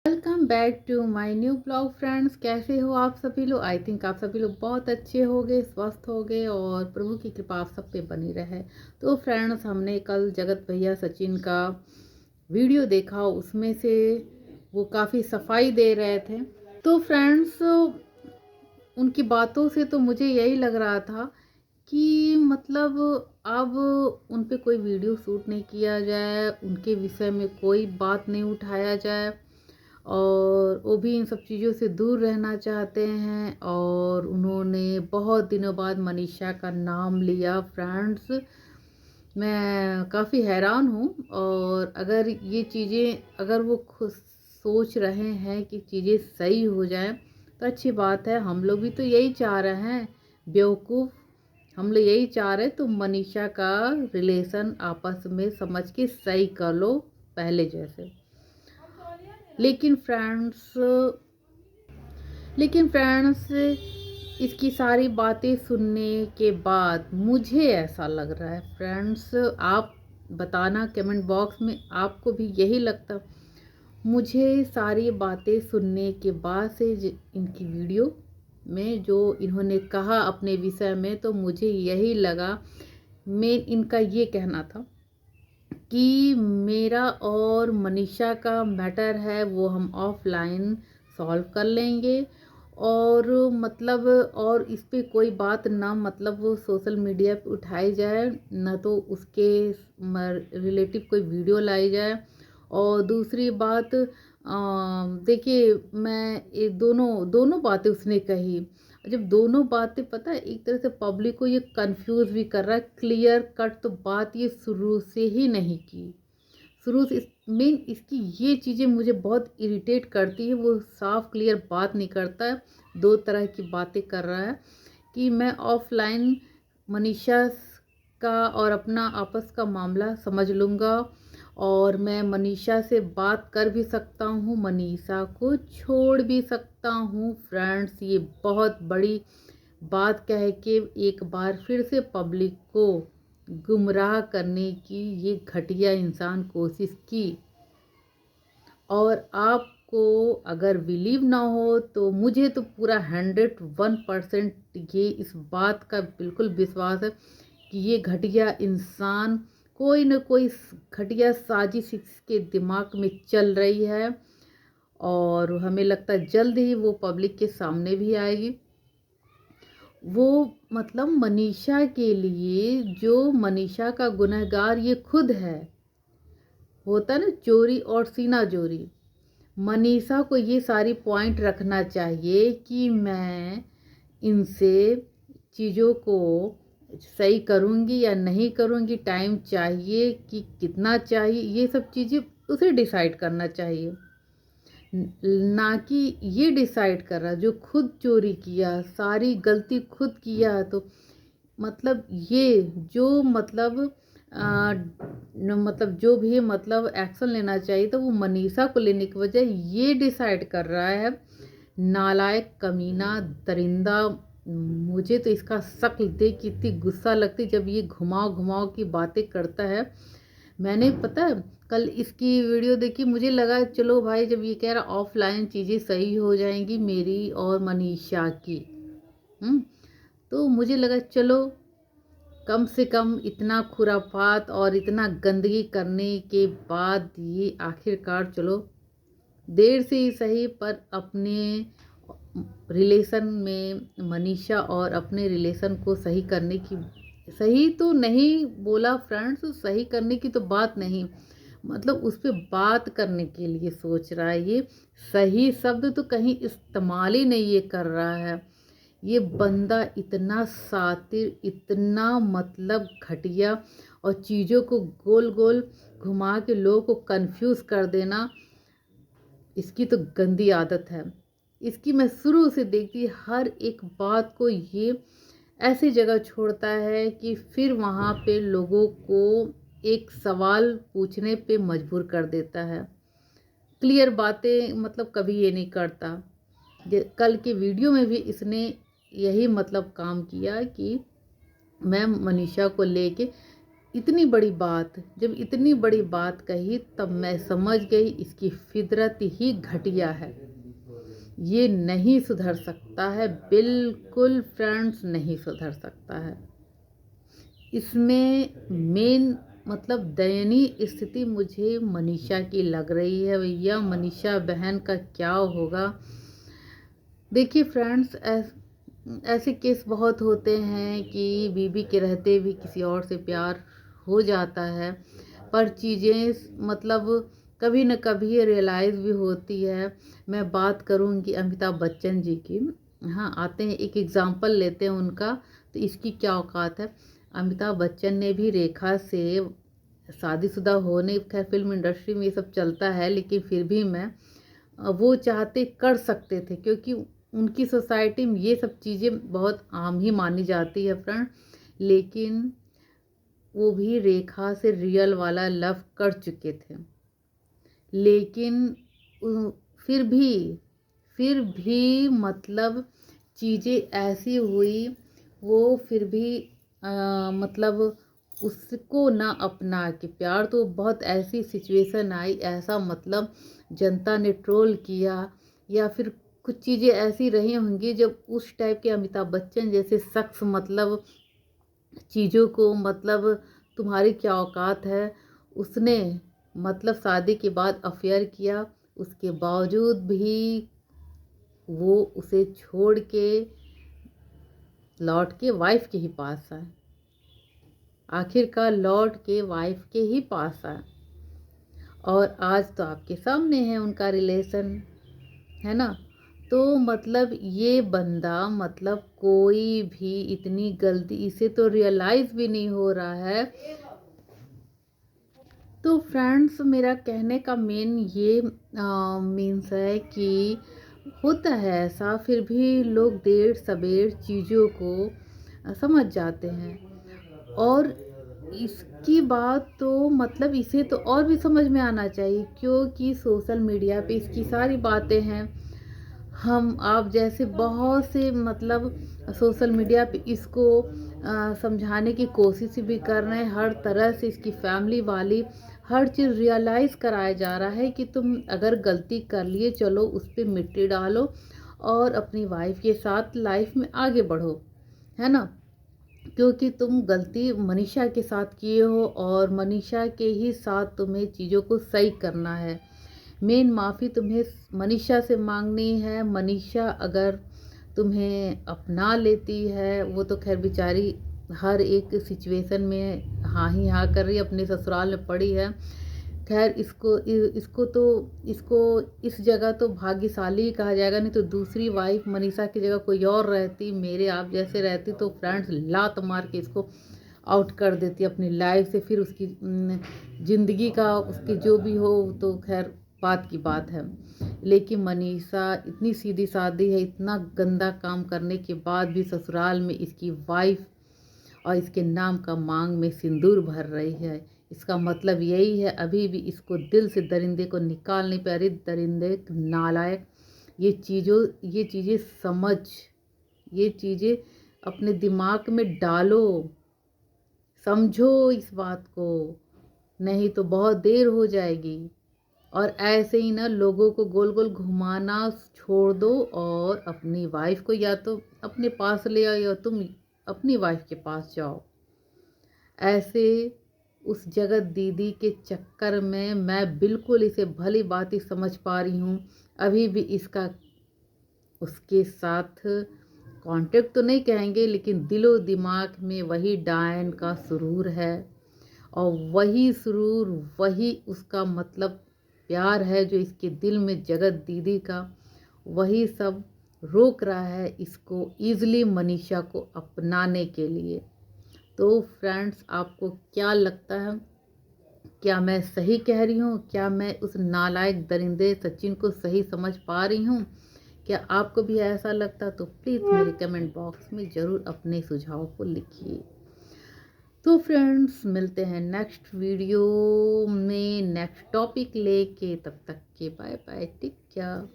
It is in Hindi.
Welcome back to my new blog friends. कैसे हो आप सभी लोग? आई थिंक आप सभी लोग बहुत अच्छे हो गए, स्वस्थ हो गए और प्रभु की कृपा आप सब पे बनी रहे। तो फ्रेंड्स, हमने कल जगत भैया सचिन का वीडियो देखा, उसमें से वो काफ़ी सफाई दे रहे थे। तो फ्रेंड्स, उनकी बातों से तो मुझे यही लग रहा था कि मतलब अब उन पे कोई वीडियो शूट नहीं किया जाए, उनके विषय में कोई बात नहीं उठाया जाए और वो भी इन सब चीज़ों से दूर रहना चाहते हैं। और उन्होंने बहुत दिनों बाद मनीषा का नाम लिया। फ्रेंड्स, मैं काफ़ी हैरान हूँ। और अगर ये चीज़ें, अगर वो खुद सोच रहे हैं कि चीज़ें सही हो जाएं तो अच्छी बात है। हम लोग भी तो यही चाह रहे हैं, बेवकूफ़। हम लोग यही चाह रहे, तो मनीषा का रिलेशन आपस में समझ के सही कर लो पहले जैसे। लेकिन फ्रेंड्स इसकी सारी बातें सुनने के बाद मुझे ऐसा लग रहा है, फ्रेंड्स आप बताना कमेंट बॉक्स में, आपको भी यही लगता? मुझे सारी बातें सुनने के बाद से इनकी वीडियो में जो इन्होंने कहा अपने विषय में, तो मुझे यही लगा। मैं इनका ये कहना था कि मेरा और मनीषा का मैटर है वो हम ऑफलाइन सॉल्व कर लेंगे। और मतलब और इस पे कोई बात ना, मतलब वो सोशल मीडिया पे उठाई जाए ना, तो उसके रिलेटिव कोई वीडियो लाई जाए। और दूसरी बात, देखिए, मैं ये दोनों दोनों बातें उसने कही। जब दोनों बातें, पता है, एक तरह से पब्लिक को ये कंफ्यूज भी कर रहा है। क्लियर कट तो बात ये शुरू से ही नहीं की। शुरू से मेन इसकी ये चीज़ें मुझे बहुत इरिटेट करती है। वो साफ क्लियर बात नहीं करता है, दो तरह की बातें कर रहा है कि मैं ऑफलाइन मनीषा का और अपना आपस का मामला समझ लूँगा और मैं मनीषा से बात कर भी सकता हूँ, मनीषा को छोड़ भी सकता हूँ। फ्रेंड्स, ये बहुत बड़ी बात कह के एक बार फिर से पब्लिक को गुमराह करने की ये घटिया इंसान कोशिश की। और आपको अगर बिलीव ना हो तो मुझे तो पूरा 101% ये इस बात का बिल्कुल विश्वास है कि ये घटिया इंसान कोई न कोई घटिया साजिश इसके दिमाग में चल रही है। और हमें लगता है जल्द ही वो पब्लिक के सामने भी आएगी। वो मतलब मनीषा के लिए, जो मनीषा का गुनहगार ये खुद है, होता ना चोरी और सीना चोरी। मनीषा को ये सारी पॉइंट रखना चाहिए कि मैं इनसे चीज़ों को सही करूँगी या नहीं करूँगी, टाइम चाहिए कि कितना चाहिए, ये सब चीज़ें उसे डिसाइड करना चाहिए। ना कि ये डिसाइड कर रहा जो खुद चोरी किया, सारी गलती खुद किया। तो मतलब ये जो मतलब मतलब जो भी मतलब एक्शन लेना चाहिए तो वो मनीषा को लेने के बजाय ये डिसाइड कर रहा है। नालायक, कमीना, दरिंदा। मुझे तो इसका शक्ल देख के इतनी गुस्सा लगती जब ये घुमाव घुमाव की बातें करता है। मैंने, पता है, कल इसकी वीडियो देखी, मुझे लगा चलो भाई, जब ये कह रहा ऑफलाइन चीज़ें सही हो जाएंगी मेरी और मनीषा की, तो मुझे लगा चलो कम से कम इतना खुराफात और इतना गंदगी करने के बाद ये आखिरकार चलो देर से ही सही पर अपने रिलेशन में मनीषा और अपने रिलेशन को सही करने की, सही तो नहीं बोला फ्रेंड्स, सही करने की तो बात नहीं, मतलब उस पर बात करने के लिए सोच रहा है। ये सही शब्द तो कहीं इस्तेमाल ही नहीं ये कर रहा है। ये बंदा इतना सातिर, इतना मतलब घटिया, और चीज़ों को गोल गोल घुमा के लोगों को कंफ्यूज कर देना, इसकी तो गंदी आदत है। इसकी मैं शुरू से देखती हर एक बात को ये ऐसी जगह छोड़ता है कि फिर वहाँ पे लोगों को एक सवाल पूछने पे मजबूर कर देता है। क्लियर बातें मतलब कभी ये नहीं करता। कल के वीडियो में भी इसने यही मतलब काम किया कि मैं मनीषा को लेके इतनी बड़ी बात, जब इतनी बड़ी बात कही तब मैं समझ गई इसकी फितरत ही घटिया है, ये नहीं सुधर सकता है, बिल्कुल फ्रेंड्स नहीं सुधर सकता है। इसमें मेन मतलब दयनीय स्थिति मुझे मनीषा की लग रही है। भैया मनीषा बहन का क्या होगा। देखिए फ्रेंड्स, ऐसे केस बहुत होते हैं कि बीवी के रहते भी किसी और से प्यार हो जाता है, पर चीज़ें मतलब कभी न कभी रियलाइज़ भी होती है। मैं बात करूँगी अमिताभ बच्चन जी की। हाँ, आते हैं एक एग्ज़ाम्पल लेते हैं उनका, तो इसकी क्या औकात है। अमिताभ बच्चन ने भी रेखा से शादीशुदा होने, खैर फिल्म इंडस्ट्री में ये सब चलता है, लेकिन फिर भी मैं वो चाहते कर सकते थे, क्योंकि उनकी सोसाइटी में ये सब चीज़ें बहुत आम ही मानी जाती है फ्रेंड। लेकिन वो भी रेखा से रियल वाला लव कर चुके थे, लेकिन उ- फिर भी फिर भी मतलब चीज़ें ऐसी हुई, वो फिर भी मतलब उसको ना अपना के, प्यार तो बहुत ऐसी सिचुएशन आई, ऐसा मतलब जनता ने ट्रोल किया, या फिर कुछ चीज़ें ऐसी रही होंगी जब उस टाइप के अमिताभ बच्चन जैसे शख्स मतलब चीज़ों को मतलब तुम्हारी क्या औकात है, उसने मतलब शादी के बाद अफेयर किया, उसके बावजूद भी वो उसे छोड़ के लौट के वाइफ के ही पास आए, आखिरकार लौट के वाइफ के ही पास आए। और आज तो आपके सामने है उनका रिलेशन, है ना। तो मतलब ये बंदा मतलब कोई भी इतनी गलती, इसे तो रियलाइज़ भी नहीं हो रहा है। तो फ्रेंड्स, मेरा कहने का मेन ये मीन्स है कि होता है ऐसा, फिर भी लोग देर सबेर चीज़ों को समझ जाते हैं। और इसकी बात तो मतलब इसे तो और भी समझ में आना चाहिए, क्योंकि सोशल मीडिया पे इसकी सारी बातें हैं। हम आप जैसे बहुत से मतलब सोशल मीडिया पे इसको समझाने की कोशिश भी कर रहे हैं, हर तरह से इसकी फैमिली वाली हर चीज़ रियलाइज़ कराया जा रहा है कि तुम अगर गलती कर लिए, चलो उस पर मिट्टी डालो और अपनी वाइफ के साथ लाइफ में आगे बढ़ो, है ना। क्योंकि तुम गलती मनीषा के साथ किए हो और मनीषा के ही साथ तुम्हें चीज़ों को सही करना है। मेन माफ़ी तुम्हें मनीषा से मांगनी है। मनीषा अगर तुम्हें अपना लेती है, वो तो खैर बेचारी हर एक सिचुएशन में हाँ ही हाँ कर रही है, अपने ससुराल में पड़ी है। खैर इसको तो इसको इस जगह तो भाग्यशाली ही कहा जाएगा, नहीं तो दूसरी वाइफ मनीषा की जगह कोई और रहती, मेरे आप जैसे रहती, तो फ्रेंड्स लात मार के इसको आउट कर देती अपनी लाइफ से। फिर उसकी ज़िंदगी का उसकी जो भी हो तो खैर बात की बात है। लेकिन मनीषा इतनी सीधी सादी है, इतना गंदा काम करने के बाद भी ससुराल में इसकी वाइफ और इसके नाम का मांग में सिंदूर भर रही है। इसका मतलब यही है अभी भी इसको दिल से दरिंदे को निकाल नहीं पा रही। दरिंदे नालायक, ये चीज़ें समझ, ये चीज़ें अपने दिमाग में डालो, समझो इस बात को, नहीं तो बहुत देर हो जाएगी। और ऐसे ही ना लोगों को गोल गोल घुमाना छोड़ दो और अपनी वाइफ को या तो अपने पास ले आओ या तुम अपनी वाइफ के पास जाओ। ऐसे उस जगत दीदी के चक्कर में मैं बिल्कुल इसे भली बात ही समझ पा रही हूँ। अभी भी इसका उसके साथ कांटेक्ट तो नहीं कहेंगे, लेकिन दिलो दिमाग में वही डायन का सुरूर है, और वही सुरूर वही उसका मतलब प्यार है जो इसके दिल में जगत दीदी का, वही सब रोक रहा है इसको ईज़िली मनीषा को अपनाने के लिए। तो फ्रेंड्स, आपको क्या लगता है, क्या मैं सही कह रही हूँ? क्या मैं उस नालायक दरिंदे सचिन को सही समझ पा रही हूँ? क्या आपको भी ऐसा लगता? तो प्लीज़ मेरे कमेंट बॉक्स में ज़रूर अपने सुझाव को लिखिए। तो फ्रेंड्स, मिलते हैं नेक्स्ट वीडियो में नेक्स्ट टॉपिक लेके, तब तक के बाय बाय, टेक केयर।